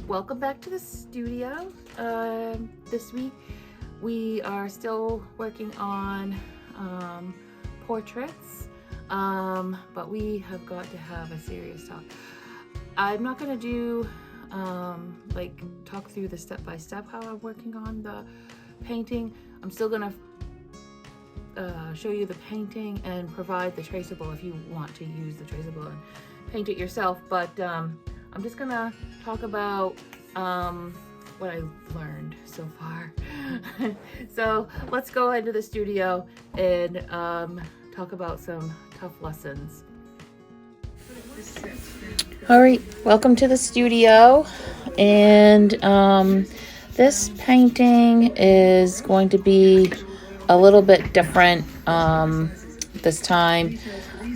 Welcome back to the studio. This week we are still working on portraits, but we have got to have a serious talk. I'm not going to do talk through the step-by-step how I'm working on the painting. I'm still going to show you the painting and provide the traceable if you want to use the traceable and paint it yourself, but I'm just gonna talk about what I've learned so far. So let's go into the studio and talk about some tough lessons. All right, welcome to the studio, and this painting is going to be a little bit different this time.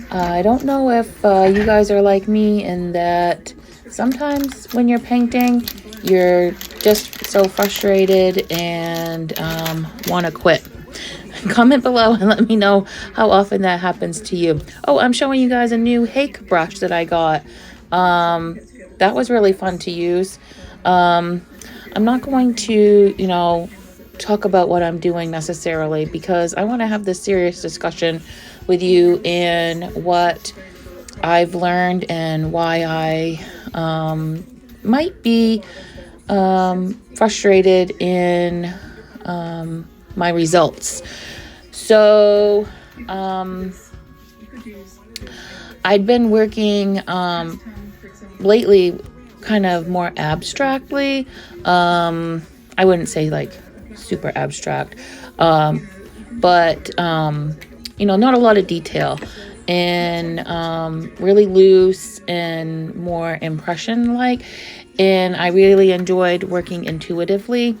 I don't know if you guys are like me in that sometimes when you're painting, you're just so frustrated and want to quit. Comment below and let me know how often that happens to you. Oh, I'm showing you guys a new Hake brush that I got. That was really fun to use. I'm not going to, talk about what I'm doing necessarily because I want to have this serious discussion with you and what I've learned and why I might be frustrated in my results. So I'd been working lately kind of more abstractly. I wouldn't say like super abstract, but not a lot of detail, and really loose and more impression like, and I really enjoyed working intuitively.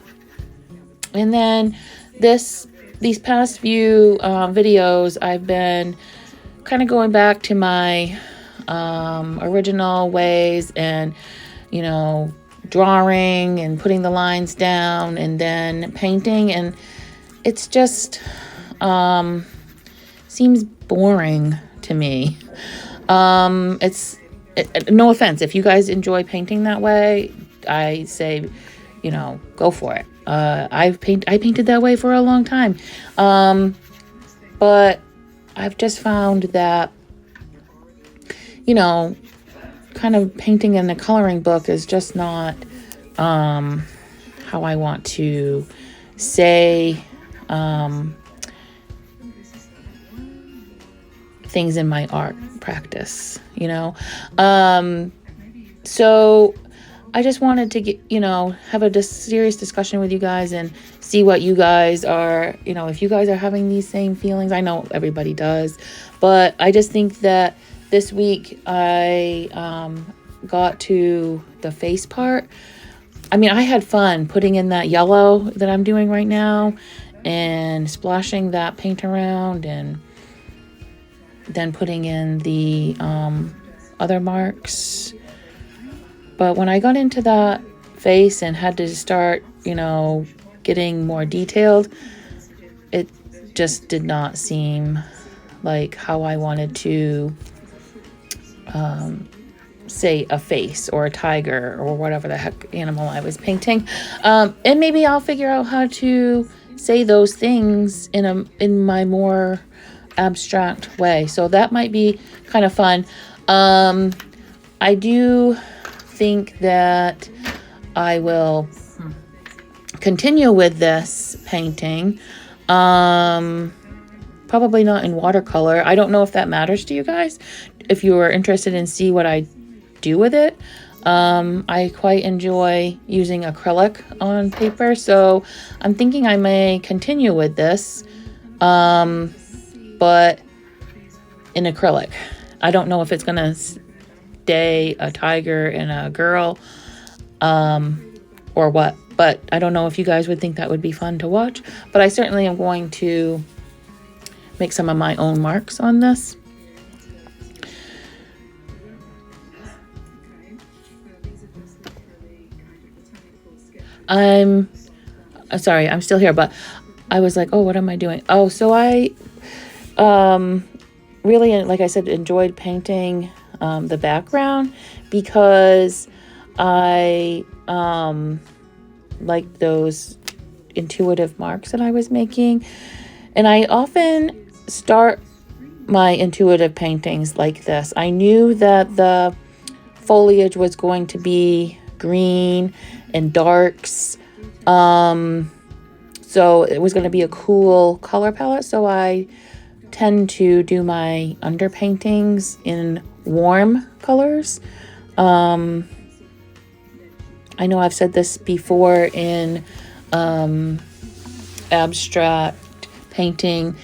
And then these past few videos I've been kind of going back to my original ways and drawing and putting the lines down and then painting, and it's just seems boring to me. No offense, if you guys enjoy painting that way, I say, go for it. I painted that way for a long time. But I've just found that, kind of painting in the coloring book is just not how I want to say things in my art practice, so I just wanted to get, have a serious discussion with you guys and see what you guys are, if you guys are having these same feelings. I know everybody does, but I just think that this week I got to the face part. I mean, I had fun putting in that yellow that I'm doing right now and splashing that paint around and then putting in the other marks. But when I got into that face and had to start, getting more detailed, it just did not seem like how I wanted to say a face or a tiger or whatever the heck animal I was painting. And maybe I'll figure out how to say those things in my more abstract way. So that might be kind of fun. I do think that I will continue with this painting. Probably not in watercolor. I don't know if that matters to you guys. If you are interested in see what I do with it. I quite enjoy using acrylic on paper, so I'm thinking I may continue with this, but in acrylic. I don't know if it's gonna stay a tiger and a girl, or what, but I don't know if you guys would think that would be fun to watch, but I certainly am going to make some of my own marks on this. I'm sorry, I'm still here, but I was like, oh, what am I doing? Oh, so I really, like I said, enjoyed painting the background because I liked those intuitive marks that I was making. And I often start my intuitive paintings like this. I knew that the foliage was going to be green and darks. So it was going to be a cool color palette. So I tend to do my underpaintings in warm colors. I know I've said this before in abstract painting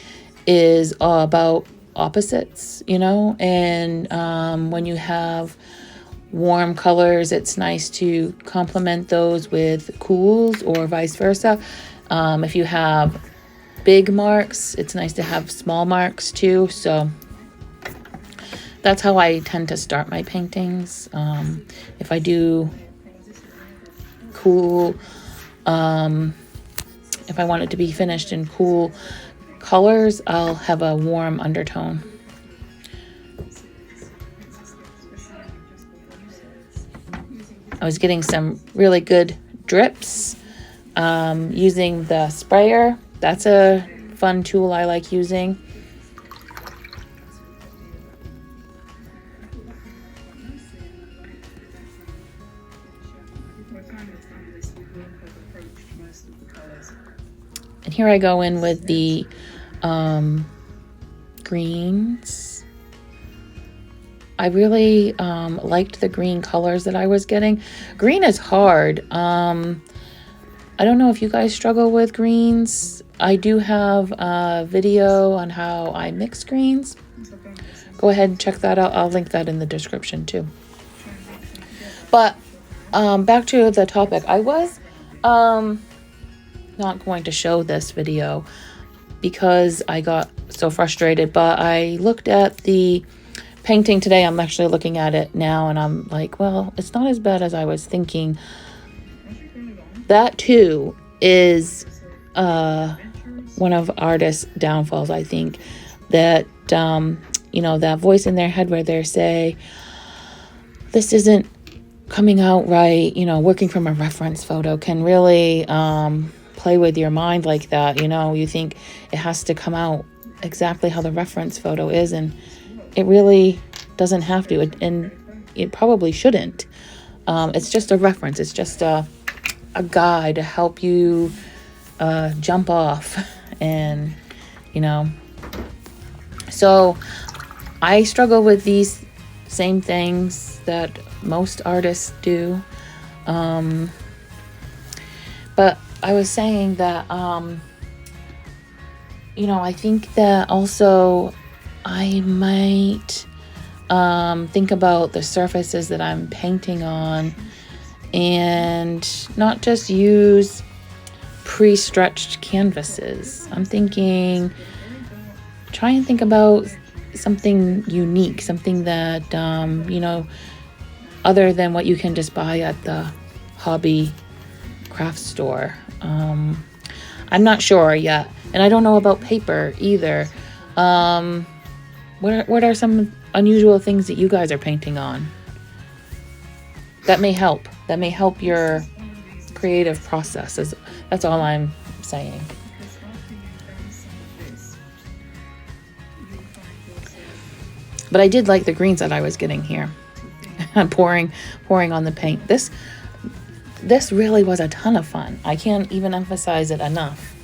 is about opposites, you know, and when you have warm colors, it's nice to complement those with cools or vice versa. If you have big marks, it's nice to have small marks too. So that's how I tend to start my paintings. If I do cool, if I want it to be finished in cool colors, I'll have a warm undertone. I was getting some really good drips using the sprayer. That's a fun tool I like using. And here I go in with the greens. I really liked the green colors that I was getting. Green is hard. I don't know if you guys struggle with greens. I do have a video on how I mix greens. Go ahead and check that out. I'll link that in the description too. But back to the topic. I was not going to show this video because I got so frustrated, but I looked at the painting today. I'm actually looking at it now and I'm like, well, it's not as bad as I was thinking. That too is one of artists' downfalls, I think, that you know, that voice in their head where they say, this isn't coming out right, you know, working from a reference photo can really play with your mind like that. You know, you think it has to come out exactly how the reference photo is, and it really doesn't have to, and it probably shouldn't. It's just a reference. It's just a guide to help you jump off, and you know. So I struggle with these same things that most artists do. But I was saying that, you know, I think that also I might think about the surfaces that I'm painting on and not just use pre-stretched canvases. I'm thinking, try and think about something unique, something that, you know, other than what you can just buy at the hobby craft store. I'm not sure yet, and I don't know about paper either. What are some unusual things that you guys are painting on? That may help. That may help your creative process. That's all I'm saying. But I did like the greens that I was getting here. pouring on the paint. This really was a ton of fun. I can't even emphasize it enough.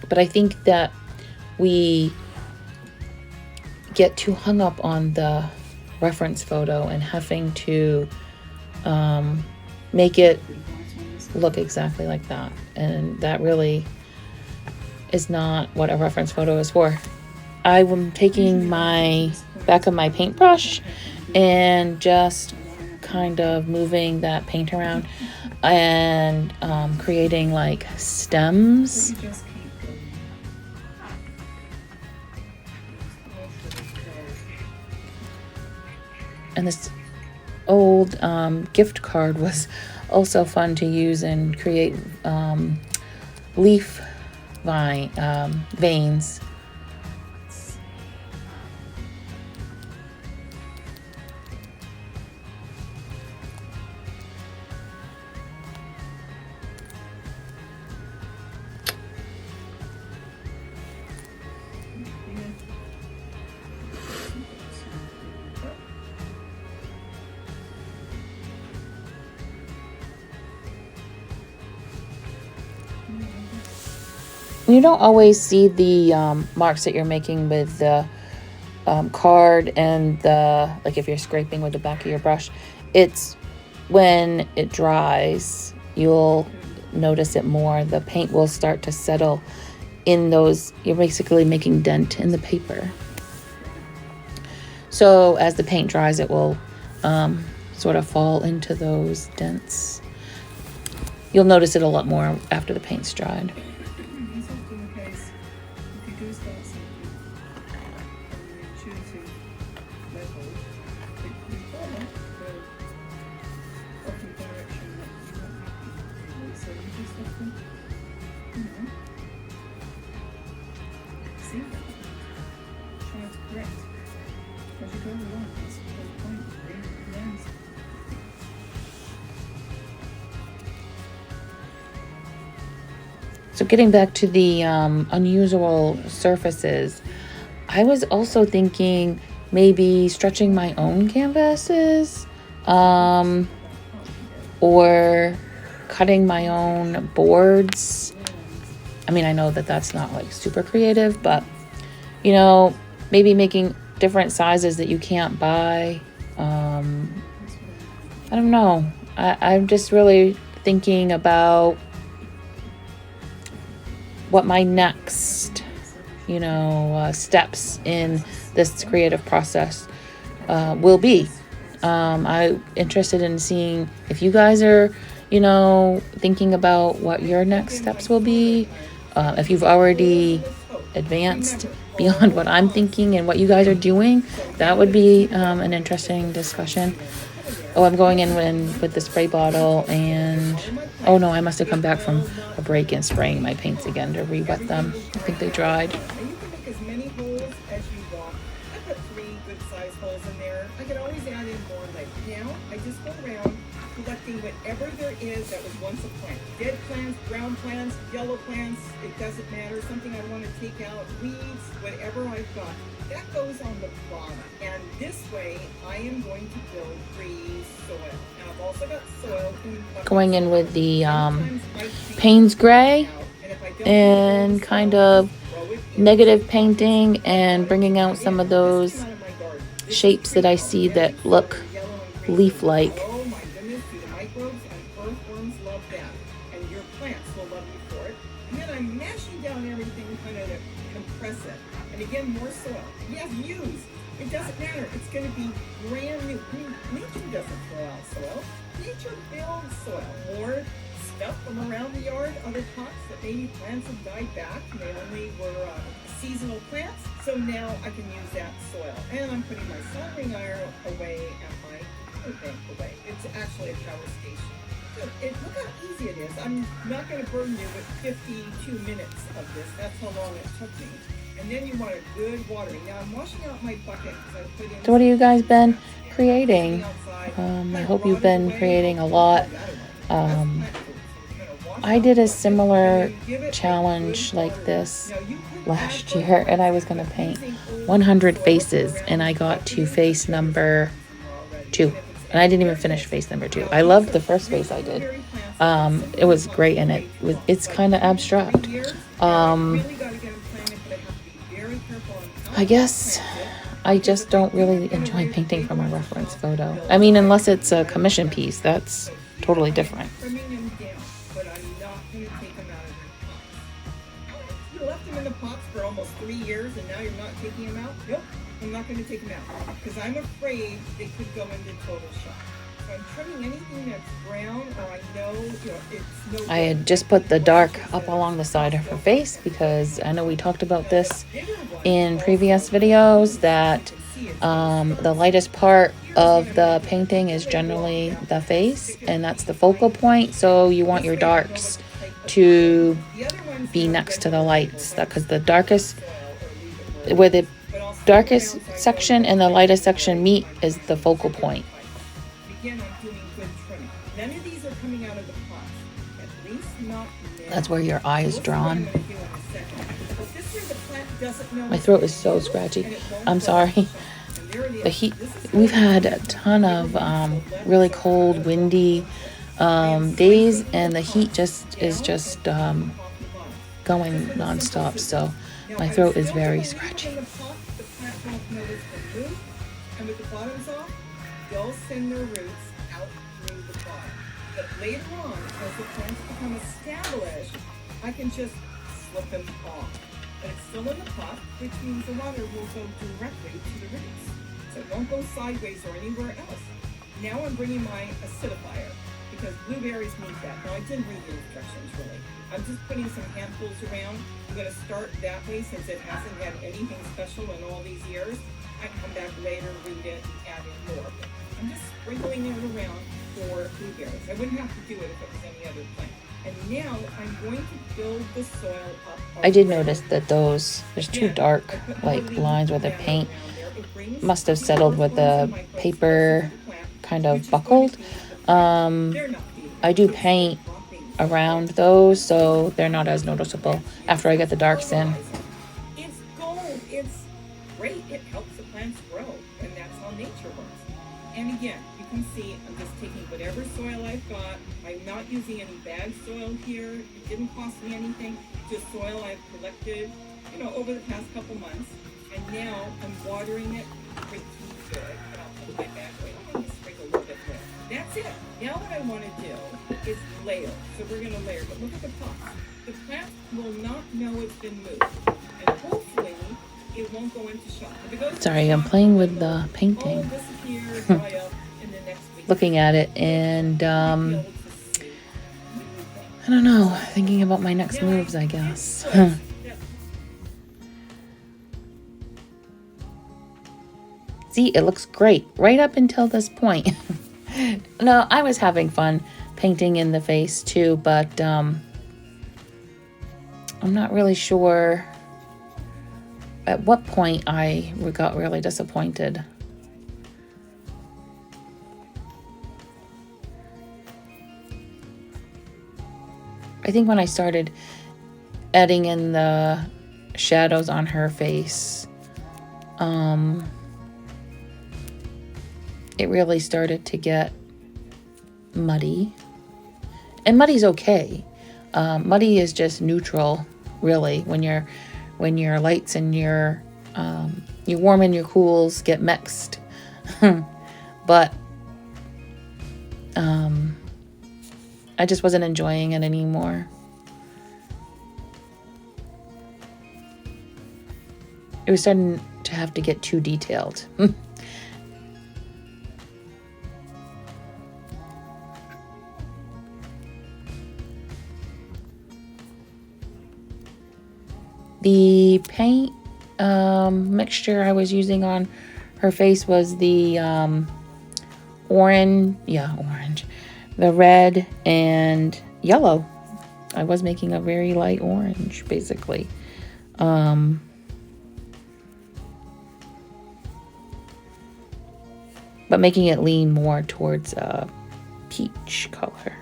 But I think that we get too hung up on the reference photo and having to make it look exactly like that, and that really is not what a reference photo is for. I am taking my back of my paintbrush and just kind of moving that paint around and creating like stems. And this old gift card was also fun to use and create leaf veins. You don't always see the marks that you're making with the card and the, like if you're scraping with the back of your brush. It's when it dries, you'll notice it more. The paint will start to settle in those. You're basically making dent in the paper. So as the paint dries, it will sort of fall into those dents. You'll notice it a lot more after the paint's dried. So getting back to the unusual surfaces, I was also thinking maybe stretching my own canvases, or cutting my own boards. I mean, I know that that's not like super creative, but you know, maybe making different sizes that you can't buy. I don't know. I'm just really thinking about what my next, steps in this creative process will be. I'm interested in seeing if you guys are, thinking about what your next steps will be. If you've already advanced beyond what I'm thinking and what you guys are doing, that would be an interesting discussion. Oh, I'm going in with the spray bottle, and oh no, I must have come back from a break and spraying my paints again to re-wet them. I think they dried. And you can make as many holes as you want. I put 3 good sized holes in there. I could always add in more. Like now, I just go around collecting whatever there is that was once a plant. Dead plants, brown plants, yellow plants, it doesn't matter. Something I want to take out, weeds, whatever I've got. That goes on the bottom. And this way, I am going to build free soil. Now I've also got soil going in with the Payne's Gray and kind of negative painting and bringing out some of those shapes that I see that look leaf-like. Oh my goodness, do the microbes and earthworms love that. And your plants will love you for it. And then I'm mashing down everything kind of to compress it. And again, more soil. Yes, use. It doesn't matter. It's going to be brand new. I mean, nature doesn't throw out soil. Nature builds soil. More stuff from around the yard, other pots that maybe plants have died back. They only were seasonal plants. So now I can use that soil. And I'm putting my soldering iron away and my food bank away. It's actually a power station. So look how easy it is. I'm not going to burden you with 52 minutes of this. That's how long it took me. And then you want a good watering. Now I'm washing out my bucket because I put in. So what have you guys been creating? I hope you've been creating a lot. I did a similar challenge like this last year, and I was going to paint 100 faces, and I got to face number 2. And I didn't even finish face number 2. I loved the first face I did. It was great, and it's kind of abstract. I guess I just don't really enjoy painting from a reference photo. I mean, unless it's a commission piece, that's totally different. You left them in the pots for almost 3 years, and now you're not taking them out? Nope, I'm not going to take them out because I'm afraid they could go into total shock. So I'm trimming anything that's brown, or I know, it's no. I had just put the dark up along the side of her face because I know we talked about this in previous videos, that The lightest part of the painting is generally the face, and that's the focal point. So you want your darks to be next to the lights, because the darkest, where the darkest section and the lightest section meet is the focal point. Again, I'm doing good trimming. None of these are coming out of the pot, at least not now. That's where your eye is drawn. My My throat is so scratchy. I'm sorry. The heat, we've had a ton of really cold, windy days, and the heat is just going nonstop. So my throat is very scratchy. And with the bottoms off, they'll send their roots out through the bottom. But later on, as the plants become established, I can just slip them off. But it's still in the pot, which means the water will go directly to the roots. So it won't go sideways or anywhere else. Now I'm bringing my acidifier, because blueberries need that. Now I didn't read the instructions really. I'm just putting some handfuls around. I'm going to start that way since it hasn't had anything special in all these years. I can come back later, read it, and add in more. I'm just sprinkling it around for blueberries. I wouldn't have to do it if it was any other plant. And now I'm going to build the soil up. I did notice that there's two dark lines where the paint must have settled with the paper kind of buckled. I do paint around those, so they're not as noticeable after I get the darks in. It's gold. It's great. It helps the plants grow, and that's how nature works. And again, you can see I'm just taking whatever soil I've got. I'm not using any bag soil here. It didn't cost me anything. Just soil I've collected, over the past couple months. And now I'm watering it pretty good. And I'll put my bag away. I'm going to sprinkle a little bit more. That's it. Now what I want to do is layer. So we're going to layer. But look at the pot. The plant will not know it's been moved. And hopefully it won't go into shock. If it goes into Sorry, I'm shock, playing with the painting. all disappear, dry up, and the next week Looking at it, and you'll be able to see I don't know, thinking about my next moves, I guess. See, it looks great right up until this point. No, I was having fun painting in the face too, but I'm not really sure at what point I got really disappointed. I think when I started adding in the shadows on her face, it really started to get muddy. And muddy's okay. Muddy is just neutral, really, when your lights and your warm and your cools get mixed. But I just wasn't enjoying it anymore. It was starting to have to get too detailed. The paint mixture I was using on her face was the orange, the red and yellow. I was making a very light orange, basically. But making it lean more towards a peach color.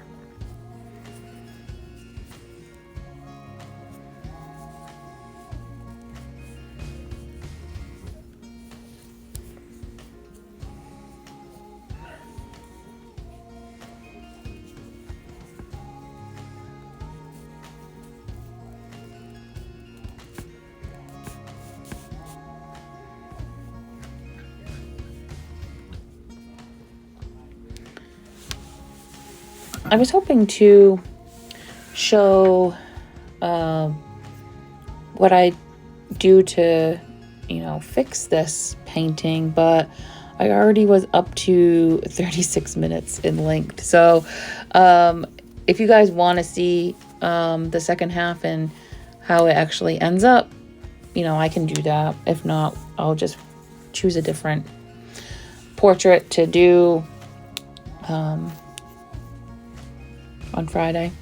I was hoping to show what I do to, fix this painting, but I already was up to 36 minutes in length. So if you guys want to see the second half and how it actually ends up, I can do that. If not, I'll just choose a different portrait to do on Friday.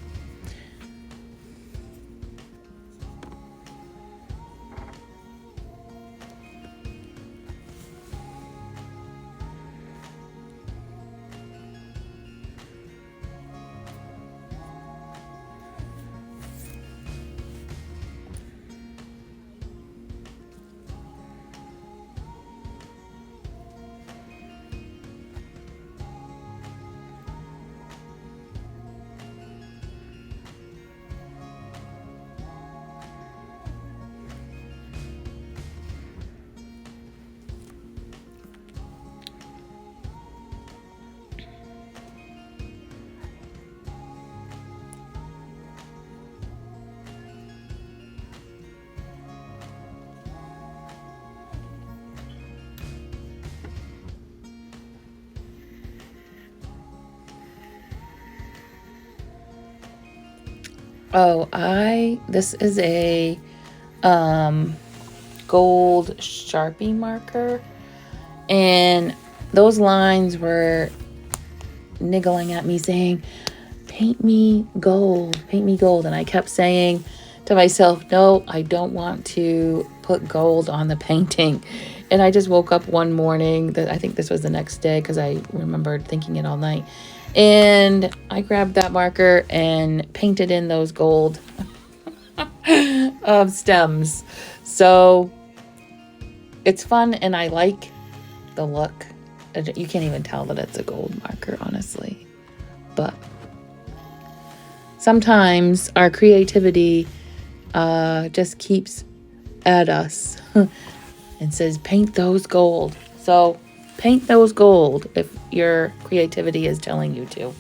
Oh, this is a gold Sharpie marker, and those lines were niggling at me saying, paint me gold, and I kept saying to myself, no, I don't want to put gold on the painting. And I just woke up one morning, that I think this was the next day because I remembered thinking it all night, and I grabbed that marker and painted in those gold stems. So it's fun, and I like the look. You can't even tell that it's a gold marker, honestly. But sometimes our creativity just keeps at us and says, paint those gold. So paint those gold if your creativity is telling you to.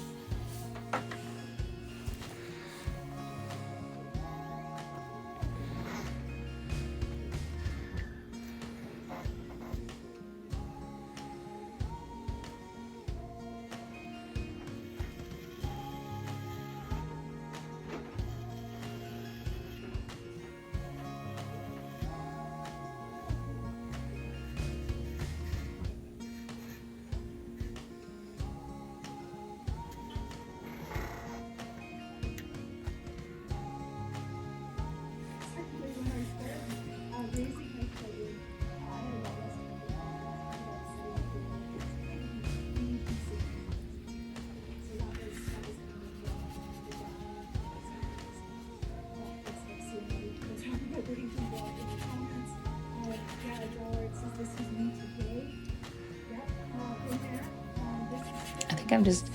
I think I'm just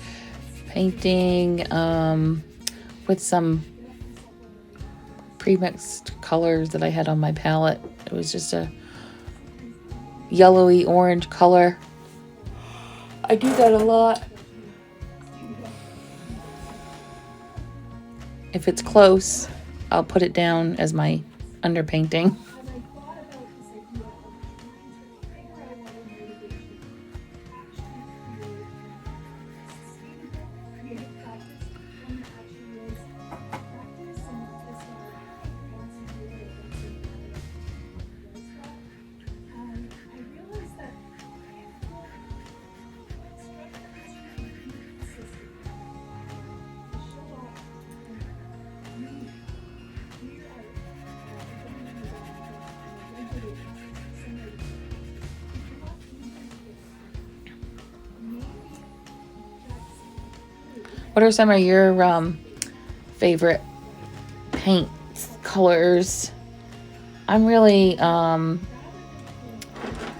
painting with some pre-mixed colors that I had on my palette. It was just a yellowy orange color. I do that a lot. If it's close, I'll put it down as my underpainting. What are some of your favorite paint colors? I'm really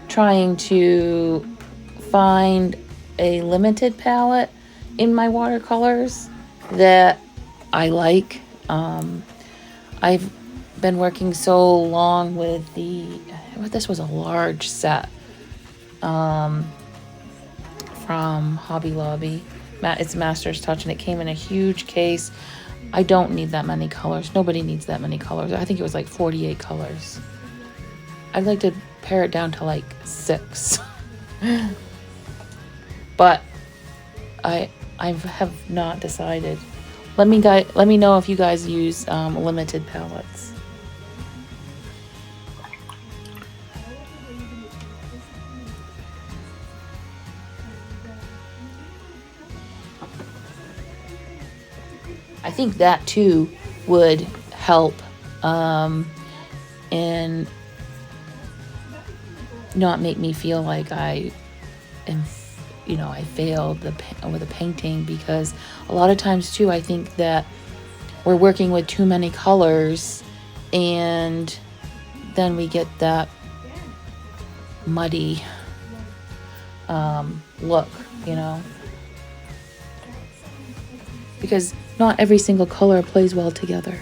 trying to find a limited palette in my watercolors that I like. I've been working so long with this was a large set from Hobby Lobby. It's Master's Touch, and it came in a huge case. I don't need that many colors. Nobody needs that many colors. I think it was like 48 colors. I'd like to pare it down to like 6. But I have not decided. Let me know if you guys use limited palettes. I think that too would help and not make me feel like I am, I failed with the painting, because a lot of times too, I think that we're working with too many colors and then we get that muddy look, because not every single color plays well together.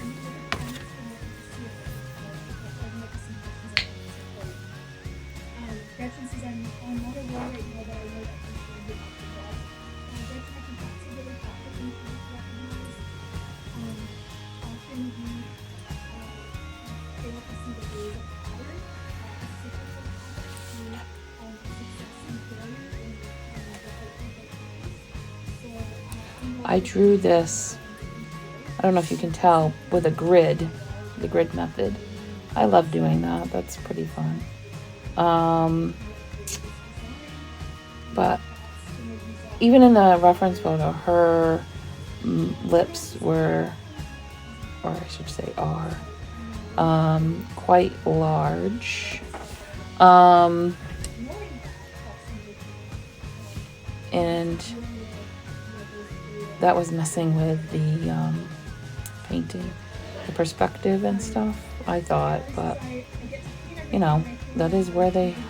I drew this, I don't know if you can tell, with a grid, the grid method. I love doing that. That's pretty fun. But even in the reference photo, her lips were, or I should say are, quite large. And that was messing with the painting, the perspective and stuff, I thought, but that is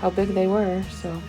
how big they were, so.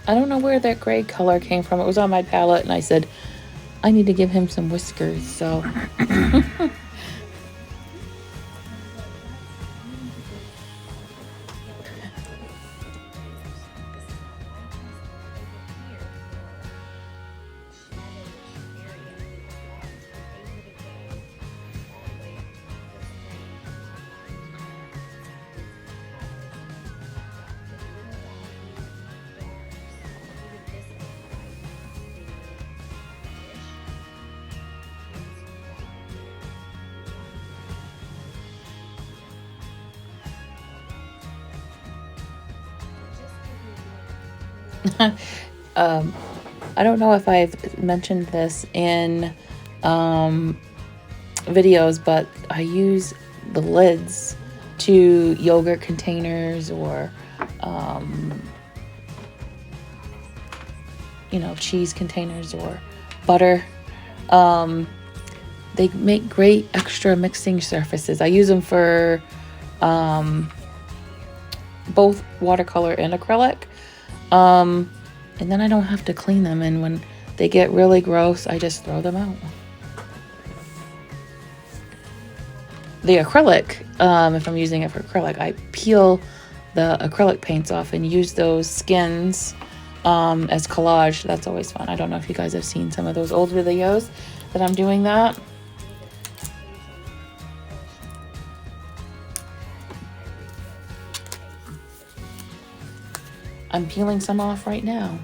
I don't know where that gray color came from. It was on my palette, and I said, I need to give him some whiskers, so. I don't know if I've mentioned this in videos, but I use the lids to yogurt containers or cheese containers or butter. They make great extra mixing surfaces. I use them for both watercolor and acrylic. And then I don't have to clean them, and when they get really gross, I just throw them out. The acrylic, if I'm using it for acrylic, I peel the acrylic paints off and use those skins as collage. That's always fun. I don't know if you guys have seen some of those old videos that I'm doing that. I'm peeling some off right now.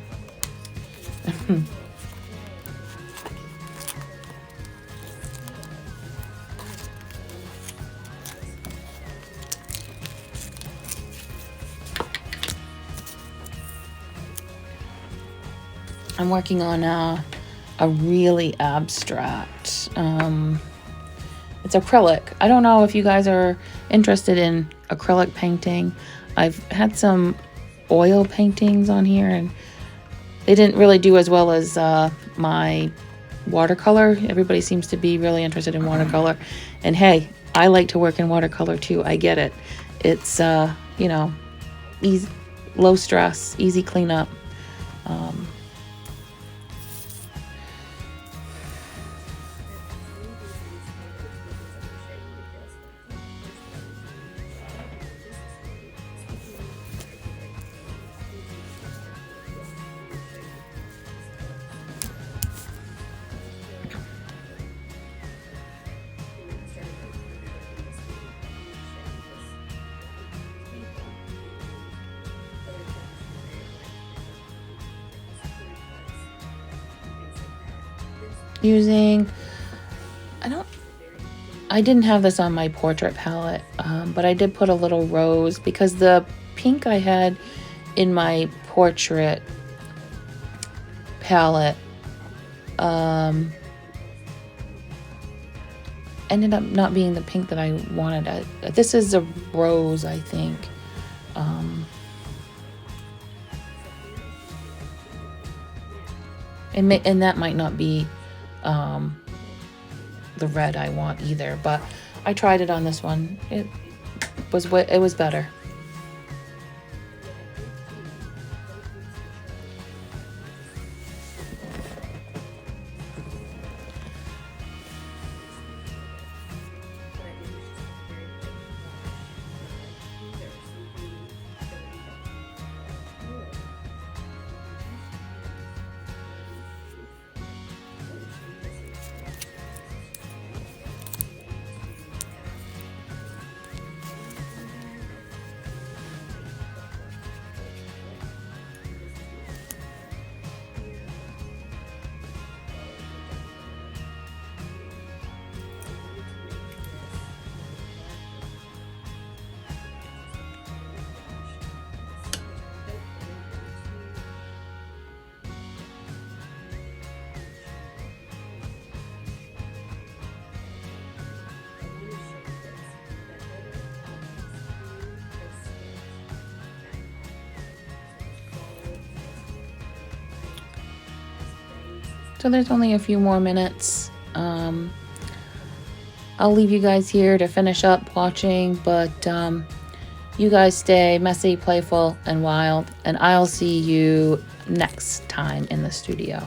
I'm working on a really abstract, it's acrylic. I don't know if you guys are interested in acrylic painting. I've had some oil paintings on here, and they didn't really do as well as my watercolor. Everybody seems to be really interested in watercolor, and hey, I like to work in watercolor too. I get it. It's easy, low stress, easy cleanup. using, I didn't have this on my portrait palette, but I did put a little rose because the pink I had in my portrait palette ended up not being the pink that I wanted. This is a rose, I think. And that might not be the red I want either, but I tried it on this one. It was better. So there's only a few more minutes. I'll leave you guys here to finish up watching, but you guys stay messy, playful, and wild, and I'll see you next time in the studio.